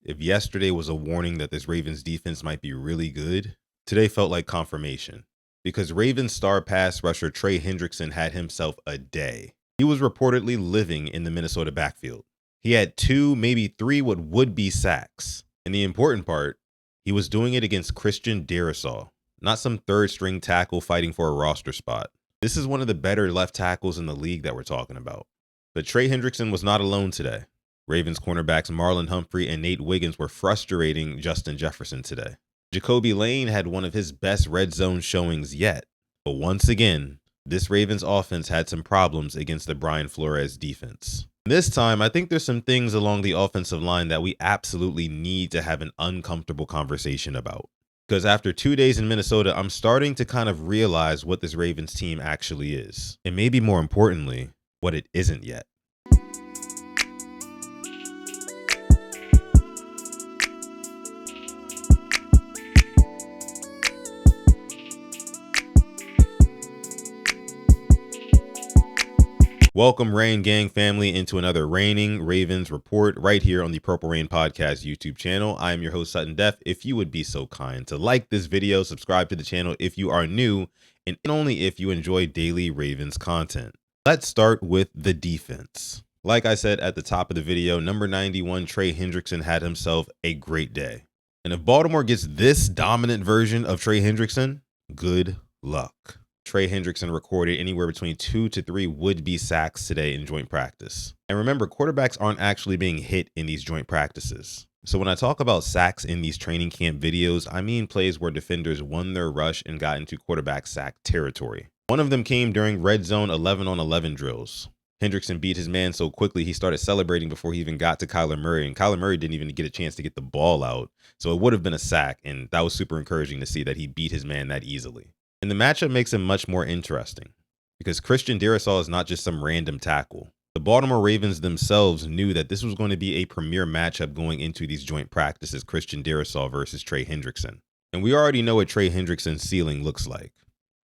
If yesterday was a warning that this Ravens defense might be really good, today felt like confirmation. Because Ravens star pass rusher Trey Hendrickson had himself a day. He was reportedly living in the Minnesota backfield. He had 2, maybe 3 what would be sacks. And the important part, he was doing it against Christian Darrisaw, not some third string tackle fighting for a roster spot. This is one of the better left tackles in the league that we're talking about. But Trey Hendrickson was not alone today. Ravens cornerbacks Marlon Humphrey and Nate Wiggins were frustrating Justin Jefferson today. Jacobe Lane had one of his best red zone showings yet. But once again, this Ravens offense had some problems against the Brian Flores defense. This time, I think there's some things along the offensive line that we absolutely need to have an uncomfortable conversation about. Because after 2 days in Minnesota, I'm starting to kind of realize what this Ravens team actually is. And maybe more importantly, what it isn't yet. Welcome, Rain Gang family, into another Raining Ravens report right here on the Purple Rain Podcast YouTube channel. I am your host, Sutton Def. If you would be so kind to like this video, subscribe to the channel if you are new, and only if you enjoy daily Ravens content. Let's start with the defense. Like I said at the top of the video, number 91, Trey Hendrickson had himself a great day. And if Baltimore gets this dominant version of Trey Hendrickson, good luck. Trey Hendrickson recorded anywhere between 2 to 3 would-be sacks today in joint practice. And remember, quarterbacks aren't actually being hit in these joint practices. So when I talk about sacks in these training camp videos, I mean plays where defenders won their rush and got into quarterback sack territory. One of them came during red zone 11-on-11 drills. Hendrickson beat his man so quickly he started celebrating before he even got to Kyler Murray, and Kyler Murray didn't even get a chance to get the ball out. So it would have been a sack, and that was super encouraging to see that he beat his man that easily. And the matchup makes him much more interesting because Christian Darrisaw is not just some random tackle. The Baltimore Ravens themselves knew that this was going to be a premier matchup going into these joint practices, Christian Darrisaw versus Trey Hendrickson. And we already know what Trey Hendrickson's ceiling looks like.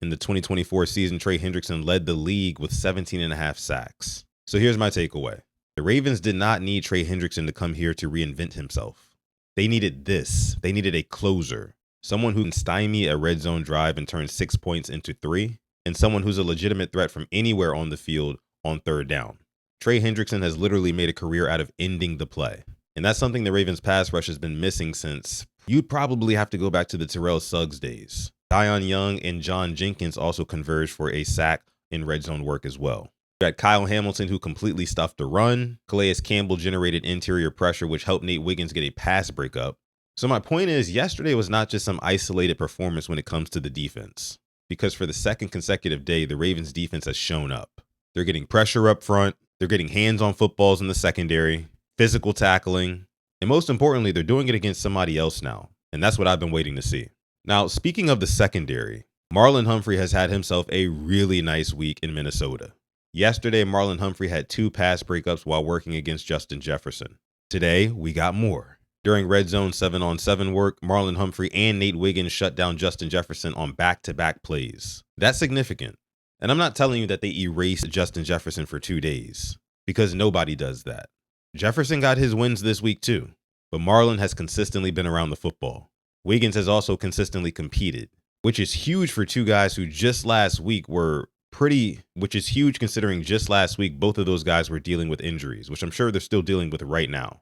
In the 2024 season, Trey Hendrickson led the league with 17.5 sacks. So here's my takeaway. The Ravens did not need Trey Hendrickson to come here to reinvent himself. They needed this. They needed a closer. Someone who can stymie a red zone drive and turn 6 points into 3, and someone who's a legitimate threat from anywhere on the field on third down. Trey Hendrickson has literally made a career out of ending the play. And that's something the Ravens pass rush has been missing since you'd probably have to go back to the Terrell Suggs days. Dion Young and John Jenkins also converged for a sack in red zone work as well. You got Kyle Hamilton, who completely stuffed the run. Calais Campbell generated interior pressure, which helped Nate Wiggins get a pass breakup. So my point is, yesterday was not just some isolated performance when it comes to the defense, because for the second consecutive day, the Ravens defense has shown up. They're getting pressure up front. They're getting hands on footballs in the secondary, physical tackling, and most importantly, they're doing it against somebody else now. And that's what I've been waiting to see. Now, speaking of the secondary, Marlon Humphrey has had himself a really nice week in Minnesota. Yesterday, Marlon Humphrey had 2 pass breakups while working against Justin Jefferson. Today, we got more. During red zone 7-on-7 work, Marlon Humphrey and Nate Wiggins shut down Justin Jefferson on back-to-back plays. That's significant. And I'm not telling you that they erased Justin Jefferson for 2 days, because nobody does that. Jefferson got his wins this week too, but Marlon has consistently been around the football. Wiggins has also consistently competed, which is huge for 2 guys who just last week which is huge considering just last week both of those guys were dealing with injuries, which I'm sure they're still dealing with right now.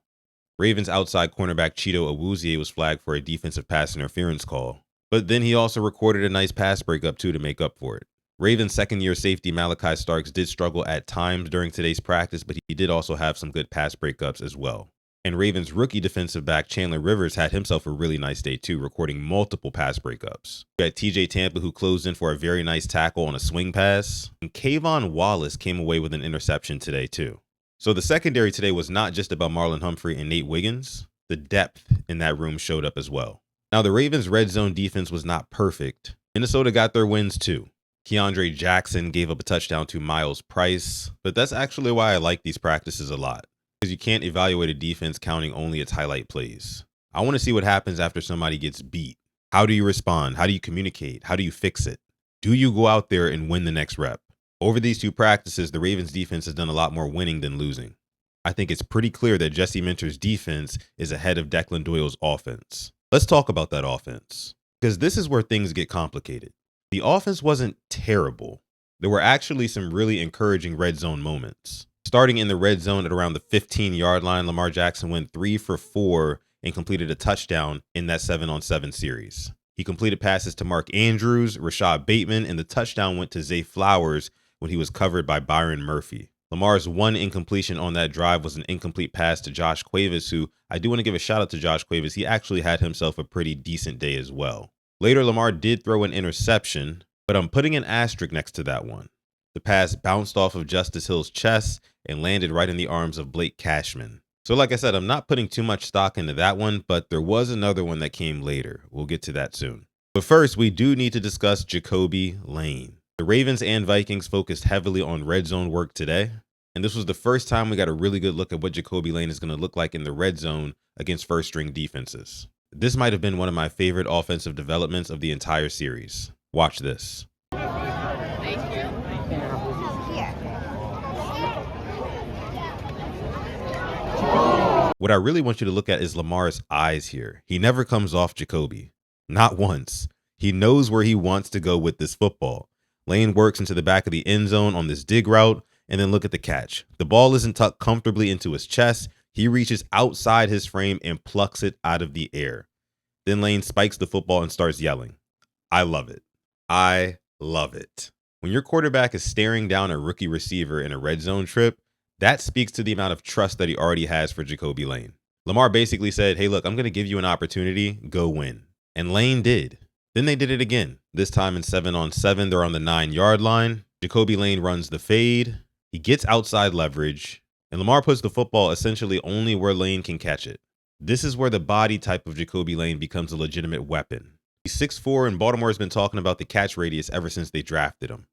Ravens outside cornerback Cheeto Awuzie was flagged for a defensive pass interference call, but then he also recorded a nice pass breakup too to make up for it. Ravens second-year safety Malachi Starks did struggle at times during today's practice, but he did also have some good pass breakups as well. And Ravens rookie defensive back Chandler Rivers had himself a really nice day too, recording multiple pass breakups. We had TJ Tampa, who closed in for a very nice tackle on a swing pass, and Kayvon Wallace came away with an interception today too. So the secondary today was not just about Marlon Humphrey and Nate Wiggins. The depth in that room showed up as well. Now, the Ravens' red zone defense was not perfect. Minnesota got their wins too. Keandre Jackson gave up a touchdown to Miles Price, but that's actually why I like these practices a lot, because you can't evaluate a defense counting only its highlight plays. I want to see what happens after somebody gets beat. How do you respond? How do you communicate? How do you fix it? Do you go out there and win the next rep? Over these 2 practices, the Ravens defense has done a lot more winning than losing. I think it's pretty clear that Jesse Minter's defense is ahead of Declan Doyle's offense. Let's talk about that offense, because this is where things get complicated. The offense wasn't terrible. There were actually some really encouraging red zone moments. Starting in the red zone at around the 15-yard line, Lamar Jackson went 3 for 4 and completed a touchdown in that 7-on-7 series. He completed passes to Mark Andrews, Rashad Bateman, and the touchdown went to Zay Flowers when he was covered by Byron Murphy. Lamar's one incompletion on that drive was an incomplete pass to Josh Cuevas, who I do want to give a shout out to Josh Cuevas. He actually had himself a pretty decent day as well. Later, Lamar did throw an interception, but I'm putting an asterisk next to that one. The pass bounced off of Justice Hill's chest and landed right in the arms of Blake Cashman. So like I said, I'm not putting too much stock into that one, but there was another one that came later. We'll get to that soon. But first, we do need to discuss Jacobe Lane. The Ravens and Vikings focused heavily on red zone work today, and this was the first time we got a really good look at what Jacobe Lane is going to look like in the red zone against first-string defenses. This might have been one of my favorite offensive developments of the entire series. Watch this. What I really want you to look at is Lamar's eyes here. He never comes off Jacobe. Not once. He knows where he wants to go with this football. Lane works into the back of the end zone on this dig route, and then look at the catch. The ball isn't tucked comfortably into his chest. He reaches outside his frame and plucks it out of the air. Then Lane spikes the football and starts yelling. I love it. I love it. When your quarterback is staring down a rookie receiver in a red zone trip, that speaks to the amount of trust that he already has for Jacobe Lane. Lamar basically said, hey, look, I'm going to give you an opportunity. Go win. And Lane did. Then they did it again. This time in 7-on-7, they're on the 9-yard line. Jacobe Lane runs the fade. He gets outside leverage. And Lamar puts the football essentially only where Lane can catch it. This is where the body type of Jacobe Lane becomes a legitimate weapon. He's 6'4", and Baltimore has been talking about the catch radius ever since they drafted him.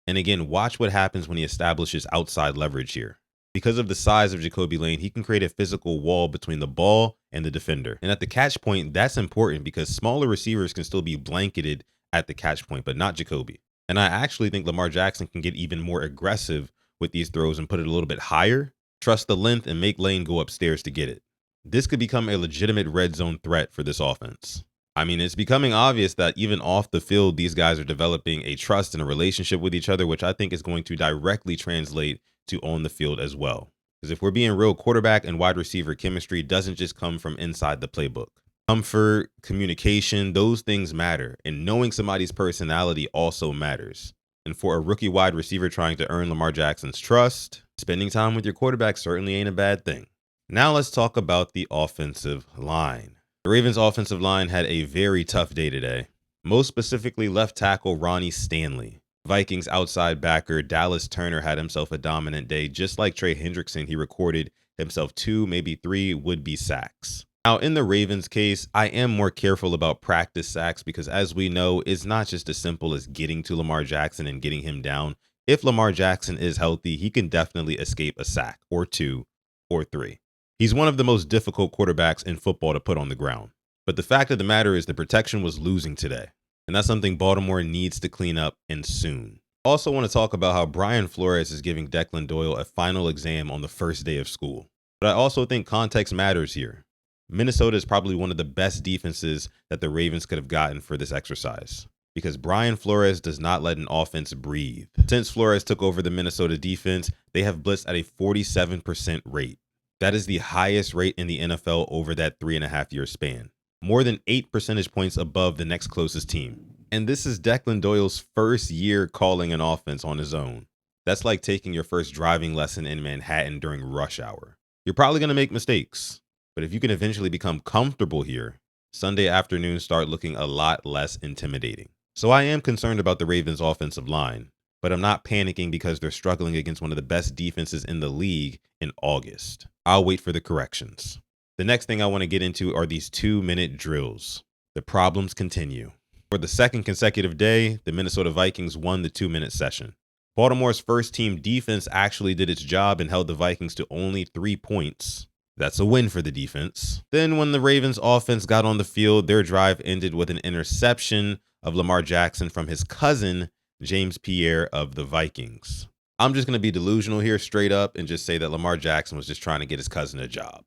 And again, watch what happens when he establishes outside leverage here. Because of the size of Jacobe Lane, he can create a physical wall between the ball and the defender. And at the catch point, that's important because smaller receivers can still be blanketed at the catch point, but not Jacobe. And I actually think Lamar Jackson can get even more aggressive with these throws and put it a little bit higher, trust the length, and make Lane go upstairs to get it. This could become a legitimate red zone threat for this offense. I mean, it's becoming obvious that even off the field, these guys are developing a trust and a relationship with each other, which I think is going to directly translate to on the field as well. Because if we're being real, quarterback and wide receiver chemistry doesn't just come from inside the playbook. Comfort, communication, those things matter. And knowing somebody's personality also matters. And for a rookie wide receiver trying to earn Lamar Jackson's trust, spending time with your quarterback certainly ain't a bad thing. Now let's talk about the offensive line. The Ravens offensive line had a very tough day today. Most specifically, left tackle Ronnie Stanley. Vikings outside backer Dallas Turner had himself a dominant day. Just like Trey Hendrickson, he recorded himself 2, maybe 3 would-be sacks. Now, in the Ravens case, I am more careful about practice sacks because, as we know, it's not just as simple as getting to Lamar Jackson and getting him down. If Lamar Jackson is healthy, he can definitely escape a sack or 2 or 3. He's one of the most difficult quarterbacks in football to put on the ground. But the fact of the matter is the protection was losing today. And that's something Baltimore needs to clean up, and soon. I also want to talk about how Brian Flores is giving Declan Doyle a final exam on the first day of school. But I also think context matters here. Minnesota is probably one of the best defenses that the Ravens could have gotten for this exercise, because Brian Flores does not let an offense breathe. Since Flores took over the Minnesota defense, they have blitzed at a 47% rate. That is the highest rate in the NFL over that 3.5-year span. More than 8 percentage points above the next closest team. And this is Declan Doyle's first year calling an offense on his own. That's like taking your first driving lesson in Manhattan during rush hour. You're probably going to make mistakes, but if you can eventually become comfortable here, Sunday afternoons start looking a lot less intimidating. So I am concerned about the Ravens offensive line, but I'm not panicking because they're struggling against one of the best defenses in the league in August. I'll wait for the corrections. The next thing I want to get into are these 2-minute drills. The problems continue. For the second consecutive day, the Minnesota Vikings won the 2-minute session. Baltimore's first team defense actually did its job and held the Vikings to only 3 points. That's a win for the defense. Then when the Ravens offense got on the field, their drive ended with an interception of Lamar Jackson from his cousin, James Pierre of the Vikings. I'm just going to be delusional here straight up and just say that Lamar Jackson was just trying to get his cousin a job.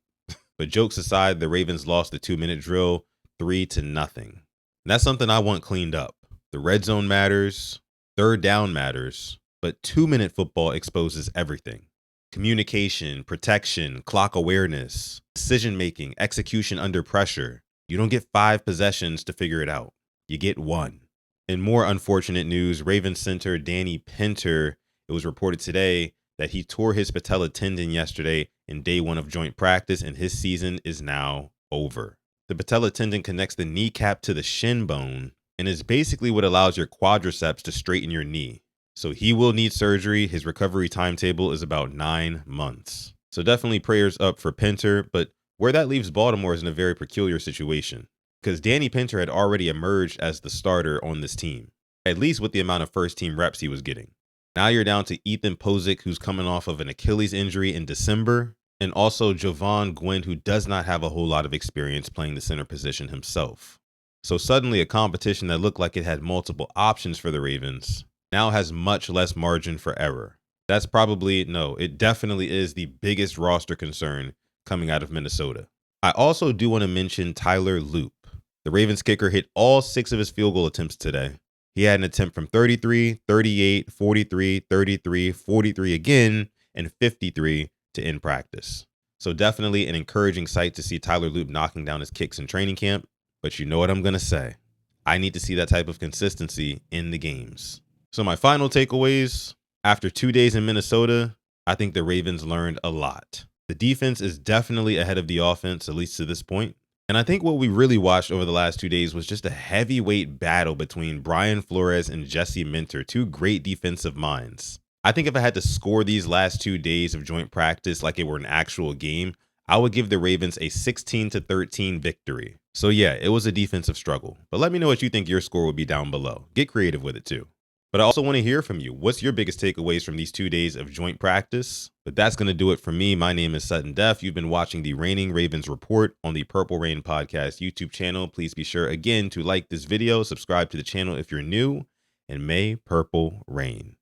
But jokes aside, the Ravens lost the 2-minute drill 3-0. And that's something I want cleaned up. The red zone matters, third down matters, but 2-minute football exposes everything. Communication, protection, clock awareness, decision-making, execution under pressure. You don't get 5 possessions to figure it out. You get 1. In more unfortunate news, Ravens center Danny Pinter, it was reported today that he tore his patella tendon yesterday in day 1 of joint practice, and his season is now over. The patella tendon connects the kneecap to the shin bone and is basically what allows your quadriceps to straighten your knee. So he will need surgery. His recovery timetable is about 9 months. So definitely prayers up for Pinter, but where that leaves Baltimore is in a very peculiar situation, because Danny Pinter had already emerged as the starter on this team, at least with the amount of first team reps he was getting. Now you're down to Ethan Pozick, who's coming off of an Achilles injury in December, and also Javon Gwynn, who does not have a whole lot of experience playing the center position himself. So suddenly a competition that looked like it had multiple options for the Ravens now has much less margin for error. That's probably, no, it definitely is the biggest roster concern coming out of Minnesota. I also do want to mention Tyler Loop. The Ravens kicker hit all 6 of his field goal attempts today. He had an attempt from 33, 38, 43, 33, 43 again, and 53 to end practice. So definitely an encouraging sight to see Tyler Loop knocking down his kicks in training camp. But you know what I'm going to say. I need to see that type of consistency in the games. So my final takeaways, after 2 days in Minnesota, I think the Ravens learned a lot. The defense is definitely ahead of the offense, at least to this point. And I think what we really watched over the last 2 days was just a heavyweight battle between Brian Flores and Jesse Minter, 2 great defensive minds. I think if I had to score these last 2 days of joint practice like it were an actual game, I would give the Ravens a 16-13 victory. So yeah, it was a defensive struggle. But let me know what you think your score would be down below. Get creative with it too. But I also want to hear from you. What's your biggest takeaways from these 2 days of joint practice? But that's going to do it for me. My name is Sutton Def. You've been watching the Reigning Ravens Report on the Purple Rain Podcast YouTube channel. Please be sure again to like this video, subscribe to the channel if you're new, and may purple reign.